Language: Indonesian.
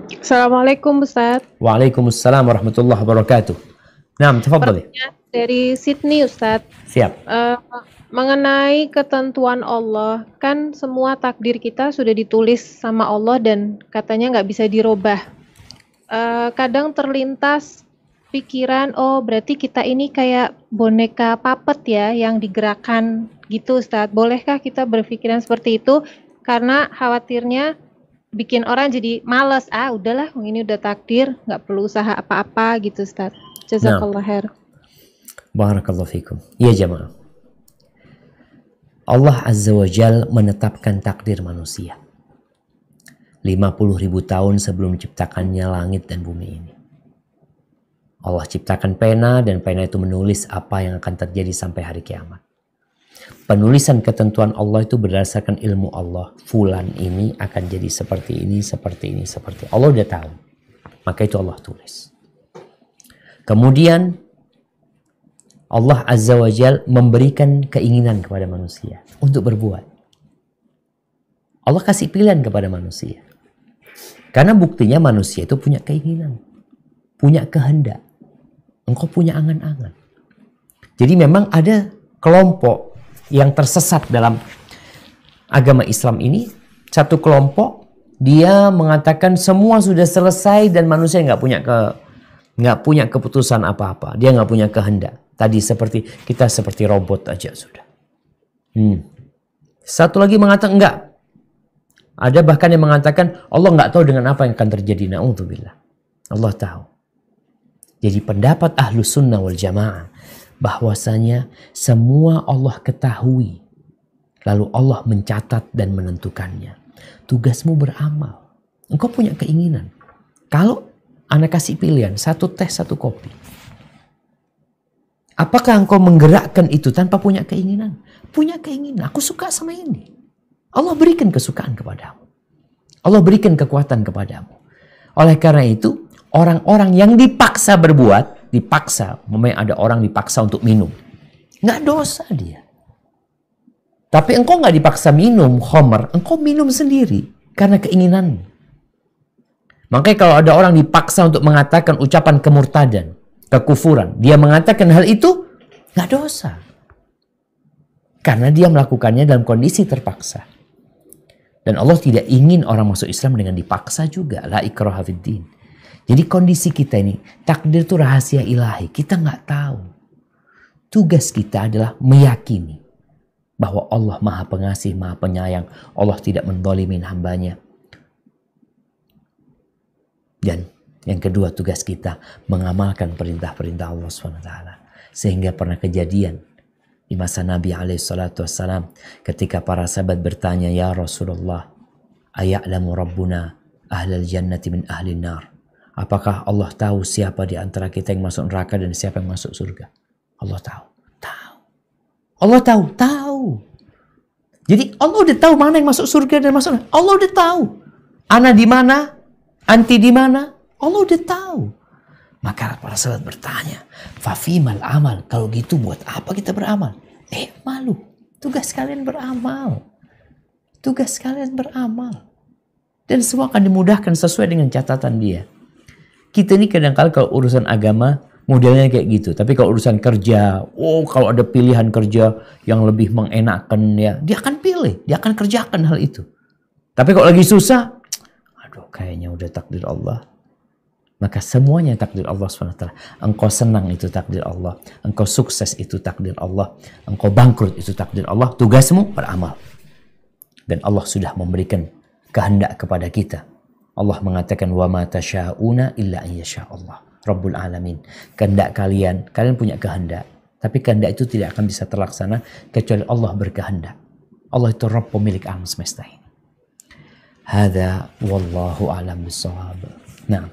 Assalamualaikum Ustaz. Waalaikumsalam warahmatullahi wabarakatuh. Nah, tafadhali. Pertanyaan dari Sydney Ustaz. Siap. Mengenai ketentuan Allah, kan semua takdir kita sudah ditulis sama Allah dan katanya nggak bisa dirubah. Kadang terlintas pikiran, oh berarti kita ini kayak boneka puppet ya yang digerakkan gitu Ustaz. Bolehkah kita berpikiran seperti itu? Karena khawatirnya bikin orang jadi males. Udahlah, ini udah takdir, nggak perlu usaha apa-apa gitu Ustaz. Jazakallah khair. Barakallahu fikum. Ya jamaah. Allah Azza wa Jal menetapkan takdir manusia 50.000 tahun sebelum diciptakannya langit dan bumi ini. Allah ciptakan pena dan pena itu menulis apa yang akan terjadi sampai hari kiamat. Penulisan ketentuan Allah itu berdasarkan ilmu Allah. Fulan ini akan jadi seperti ini, seperti ini, seperti ini. Allah udah tahu. Maka itu Allah tulis. Kemudian Allah Azza wa Jal memberikan keinginan kepada manusia untuk berbuat. Allah kasih pilihan kepada manusia. Karena buktinya manusia itu punya keinginan. Punya kehendak. Engkau punya angan-angan. Jadi memang ada kelompok yang tersesat dalam agama Islam ini. Satu kelompok, dia mengatakan semua sudah selesai dan manusia nggak punya keputusan apa-apa. Dia nggak punya kehendak. Tadi kita seperti robot aja sudah. Satu lagi mengatakan enggak. Ada bahkan yang mengatakan Allah nggak tahu dengan apa yang akan terjadi. Na'udzubillah. Allah tahu. Jadi pendapat Ahlus Sunnah wal Jamaah bahwasanya semua Allah ketahui. Lalu Allah mencatat dan menentukannya. Tugasmu beramal. Engkau punya keinginan. Kalau Anda kasih pilihan, satu teh, satu kopi. Apakah engkau menggerakkan itu tanpa punya keinginan? Punya keinginan. Aku suka sama ini. Allah berikan kesukaan kepadamu. Allah berikan kekuatan kepadamu. Oleh karena itu, orang-orang yang dipaksa berbuat, memang ada orang dipaksa untuk minum. Nggak dosa dia. Tapi engkau nggak dipaksa minum khamr, engkau minum sendiri karena keinginanmu. Makanya kalau ada orang dipaksa untuk mengatakan ucapan kemurtadan, kekufuran, dia mengatakan hal itu nggak dosa. Karena dia melakukannya dalam kondisi terpaksa. Dan Allah tidak ingin orang masuk Islam dengan dipaksa juga. La ikraha fiddin. Jadi kondisi kita ini, takdir itu rahasia ilahi. Kita nggak tahu. Tugas kita adalah meyakini bahwa Allah Maha Pengasih, Maha Penyayang. Allah tidak mendolimin hambanya. Dan yang kedua, tugas kita mengamalkan perintah-perintah Allah SWT. Sehingga pernah kejadian di masa Nabi SAW ketika para sahabat bertanya, ya Rasulullah, aya'lamu Rabbuna ahlal jannati min ahlin nar. Apakah Allah tahu siapa di antara kita yang masuk neraka dan siapa yang masuk surga? Allah tahu. Tahu. Allah tahu. Tahu. Jadi Allah udah tahu mana yang masuk surga dan masuk neraka. Allah udah tahu. Ana di mana? Anti di mana? Allah udah tahu. Maka para sahabat bertanya, fafimal amal. Kalau gitu buat apa kita beramal? Malu. Tugas kalian beramal. Tugas kalian beramal. Dan semua akan dimudahkan sesuai dengan catatan dia. Kita ini kadang-kadang kalau urusan agama modelnya kayak gitu. Tapi kalau urusan kerja, kalau ada pilihan kerja yang lebih mengenakan ya, dia akan pilih. Dia akan kerjakan hal itu. Tapi kalau lagi susah, kayaknya udah takdir Allah. Maka semuanya takdir Allah SWT. Engkau senang itu takdir Allah. Engkau sukses itu takdir Allah. Engkau bangkrut itu takdir Allah. Tugasmu beramal. Dan Allah sudah memberikan kehendak kepada kita. Allah mengatakan, wa ma tasyauna illa an yasha Allah Rabbul Alamin. Kehendak kalian punya kehendak. Tapi kehendak itu tidak akan bisa terlaksana kecuali Allah berkehendak. Allah itu Rabb pemilik alam semesta ini. Hadza wallahu a'lam bissawab. Nah,